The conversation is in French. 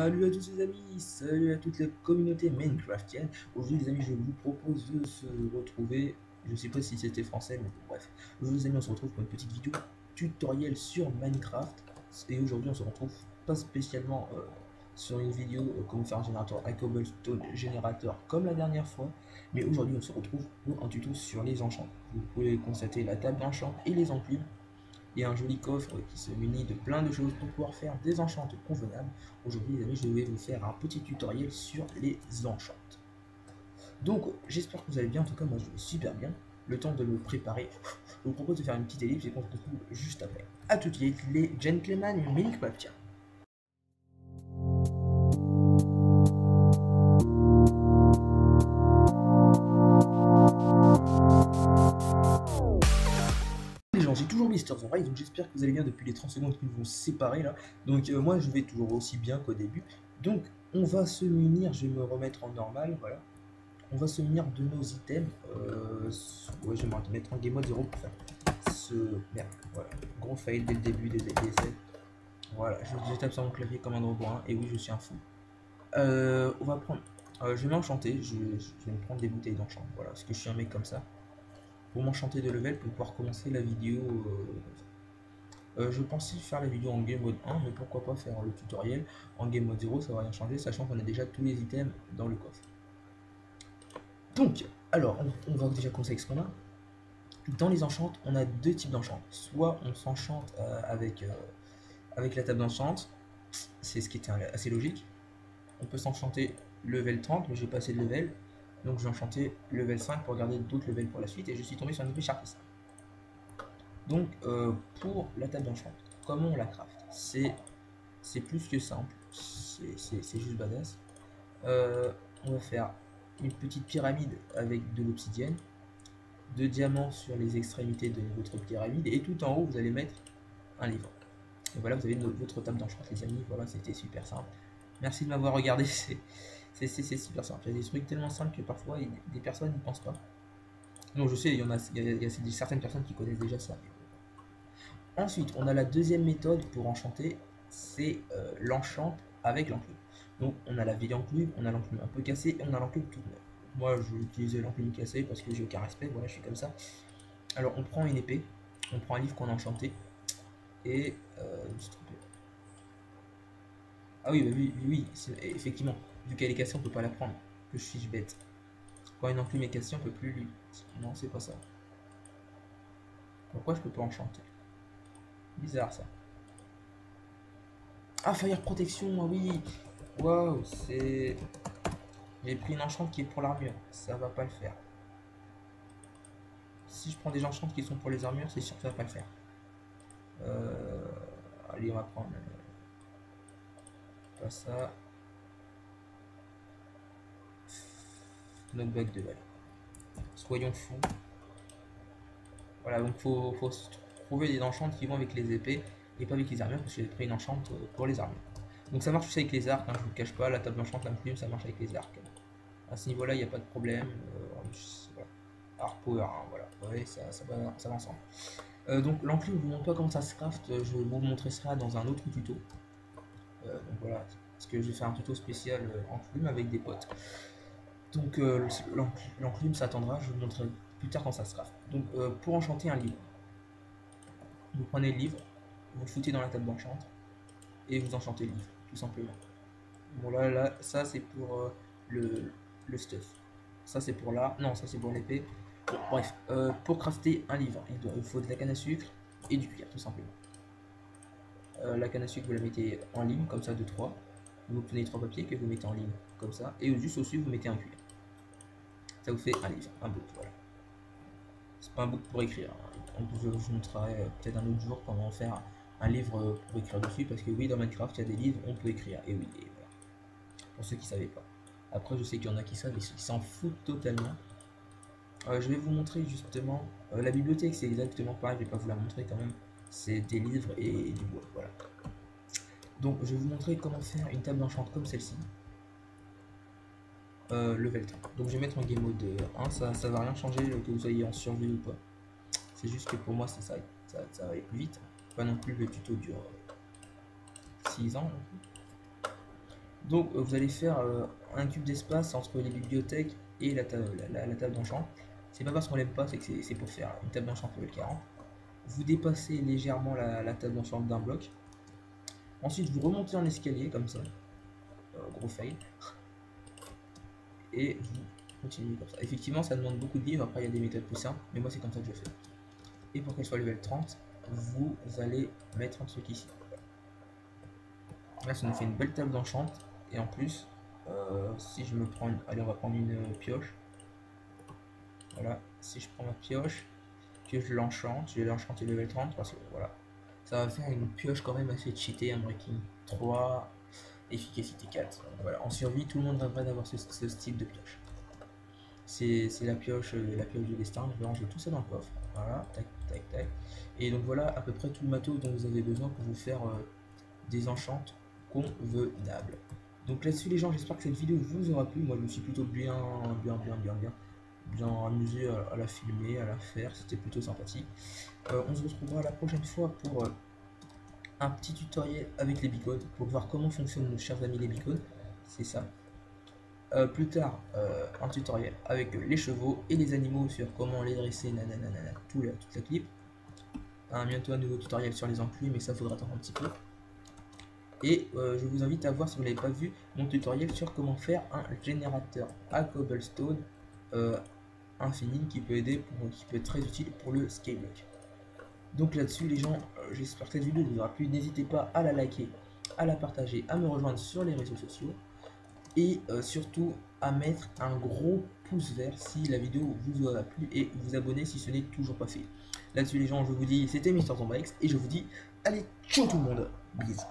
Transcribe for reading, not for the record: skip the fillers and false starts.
Salut à tous les amis, salut à toute la communauté Minecraftienne. Aujourd'hui les amis, je vous propose de se retrouver, je sais pas si c'était français, mais bon, bref. Aujourd'hui les amis, on se retrouve pour une petite vidéo tutoriel sur Minecraft. Et aujourd'hui on se retrouve pas spécialement sur une vidéo comment faire un générateur à cobblestone générateur comme la dernière fois. Mais aujourd'hui on se retrouve pour un tuto sur les enchants. Vous pouvez constater la table d'enchant et les enclumes. Il y a un joli coffre qui se munit de plein de choses pour pouvoir faire des enchantes convenables. Aujourd'hui les amis, je vais vous faire un petit tutoriel sur les enchantes. Donc j'espère que vous allez bien, en tout cas moi je vais super bien. Le temps de me préparer, je vous propose de faire une petite ellipse et qu'on se retrouve juste après. A tout de suite les gentlemen Minecraftiens. Les gens, j'ai toujours Mister Rise, donc j'espère que vous allez bien depuis les 30 secondes qui nous vont séparer là. Donc moi je vais toujours aussi bien qu'au début. Donc on va se munir, je vais me remettre en normal, voilà. On va se munir de nos items. Ouais, je vais me mettre en game mode 0 pour faire ce. Merde, voilà. Gros fail dès le début des essais. Voilà, je tape sur mon clavier comme un robot, et oui, je suis un fou. On va prendre. Je vais m'enchanter, je vais me prendre des bouteilles d'enchant, voilà, parce que je suis un mec comme ça. Pour m'enchanter de level, pour pouvoir commencer la vidéo. Je pensais faire la vidéo en game mode 1, mais pourquoi pas faire le tutoriel en game mode 0, ça va rien changer, sachant qu'on a déjà tous les items dans le coffre. Donc, alors, on va déjà commencer avec ce qu'on a. Dans les enchantes, on a deux types d'enchantes. Soit on s'enchante avec la table d'enchante, c'est ce qui était assez logique. On peut s'enchanter level 30, mais j'ai pas assez de level. Donc j'ai enchanté level 5 pour garder d'autres levels pour la suite. Et je suis tombé sur une épée Sharpness. Donc pour la table d'enchante, comment on la craft? C'est plus que simple. C'est juste badass. On va faire une petite pyramide avec de l'obsidienne, de diamants sur les extrémités de votre pyramide, et tout en haut vous allez mettre un livre. Et voilà, vous avez votre table d'enchant les amis. Voilà, c'était super simple. Merci de m'avoir regardé. C'est super simple. Il y a des trucs tellement simples que parfois des personnes n'y pensent pas. Donc je sais, il y a certaines personnes qui connaissent déjà ça. Ensuite, on a la deuxième méthode pour enchanter, c'est l'enchant avec l'enclume. Donc on a la vieille enclume, on a l'enclume un peu cassée et on a l'enclume toute neuve. Moi je vais utiliser l'enclume cassée parce que j'ai aucun respect, voilà, je suis comme ça. Alors on prend une épée, on prend un livre qu'on a enchanté et ah oui, bah oui, effectivement, vu qu'elle est cassée on peut pas la prendre, que je suis bête. Quand une enclume est cassée on peut plus lui. Non, c'est pas ça. Pourquoi je peux pas enchanter? Bizarre ça. Ah, fire protection, ah oui. Waouh, c'est... J'ai pris une enchante qui est pour l'armure, ça va pas le faire. Si je prends des enchantes qui sont pour les armures, c'est sûr que ça va pas le faire. Allez, on va prendre... pas ça. Knockback de balle. Soyons fous. Voilà, donc faut trouver des enchantes qui vont avec les épées et pas avec les armures, parce que j'ai pris une enchante pour les armures. Donc ça marche aussi avec les arcs, hein, je vous le cache pas, la table d'enchante, l'enclume, ça marche avec les arcs. À ce niveau-là, il n'y a pas de problème. Voilà. Arc power, hein, voilà. Ouais, ça va ensemble. Donc l'enclume, je vous montre pas comment ça se craft, je vais vous montrer ça dans un autre tuto. Donc voilà, parce que je vais faire un tuto spécial enclume avec des potes. Donc l'enclume s'attendra, je vous montrerai plus tard quand ça se craft. Donc pour enchanter un livre, vous prenez le livre, vous le foutez dans la table d'enchante et vous enchantez le livre, tout simplement. Bon là ça c'est pour le stuff. Ça c'est pour là, non ça c'est pour l'épée. Bon, bref, pour crafter un livre, il faut de la canne à sucre et du cuir, tout simplement. La canne à sucre, vous la mettez en ligne, comme ça, de 3. Vous obtenez 3 papiers que vous mettez en ligne, comme ça. Et juste au-dessus, vous mettez un cuir. Ça vous fait un livre, un book, voilà. C'est pas un book pour écrire. Hein. Je vous montrerai peut-être un autre jour comment faire un livre pour écrire dessus, parce que oui, dans Minecraft, il y a des livres, on peut écrire. Et oui, et voilà. Pour ceux qui ne savaient pas. Après, je sais qu'il y en a qui savent, et qui s'en foutent totalement. Je vais vous montrer justement la bibliothèque, c'est exactement pareil, je vais pas vous la montrer quand même. C'est des livres et du bois, voilà. Donc je vais vous montrer comment faire une table d'enchant comme celle-ci. Level 30. Donc je vais mettre en game mode 1, ça va rien changer que vous soyez en survie ou pas. C'est juste que pour moi ça va aller plus vite. Pas non plus le tuto dure 6 ans. Donc vous allez faire un cube d'espace entre les bibliothèques et la table d'enchant. C'est pas parce qu'on l'aime pas, c'est que c'est pour faire une table d'enchant level 40. Vous dépassez légèrement la table d'enchant d'un bloc. Ensuite vous remontez en escalier comme ça. Gros fail. Et vous continuez comme ça. Effectivement ça demande beaucoup de livres, après il y a des méthodes plus simples, mais moi c'est comme ça que je fais. Et pour qu'elle soit level 30, vous allez mettre un truc ici. Là ça nous fait une belle table d'enchant. Et en plus, si je me prends une... Allez, on va prendre une pioche. Voilà, si je prends ma pioche, que je l'enchante, je vais l'enchanter level 30 parce que voilà, ça va faire une pioche quand même assez cheatée, un breaking 3, efficacité 4. Donc voilà, en survie, tout le monde devrait avoir ce style de pioche. C'est la pioche du destin. Je vais ranger tout ça dans le coffre. Voilà, tac, tac, tac. Et donc voilà à peu près tout le matos dont vous avez besoin pour vous faire des enchantes convenables. Donc là-dessus les gens, j'espère que cette vidéo vous aura plu. Moi je me suis plutôt bien amusé à la filmer, à la faire, c'était plutôt sympathique. On se retrouvera la prochaine fois pour un petit tutoriel avec les beacons, pour voir comment fonctionnent nos chers amis les beacons, c'est ça. Plus tard, un tutoriel avec les chevaux et les animaux sur comment les dresser, nanana, toute la clip. Bientôt un nouveau tutoriel sur les enclumes, mais ça faudra attendre un petit peu. Et je vous invite à voir, si vous ne l'avez pas vu, mon tutoriel sur comment faire un générateur à cobblestone infini qui peut être très utile pour le skyblock. Donc là-dessus les gens, j'espère que cette vidéo vous aura plu. N'hésitez pas à la liker, à la partager, à me rejoindre sur les réseaux sociaux et surtout à mettre un gros pouce vert si la vidéo vous aura plu et vous abonner si ce n'est toujours pas fait. Là-dessus les gens, je vous dis, c'était Mr. Zombax et je vous dis allez, ciao tout le monde, bisous.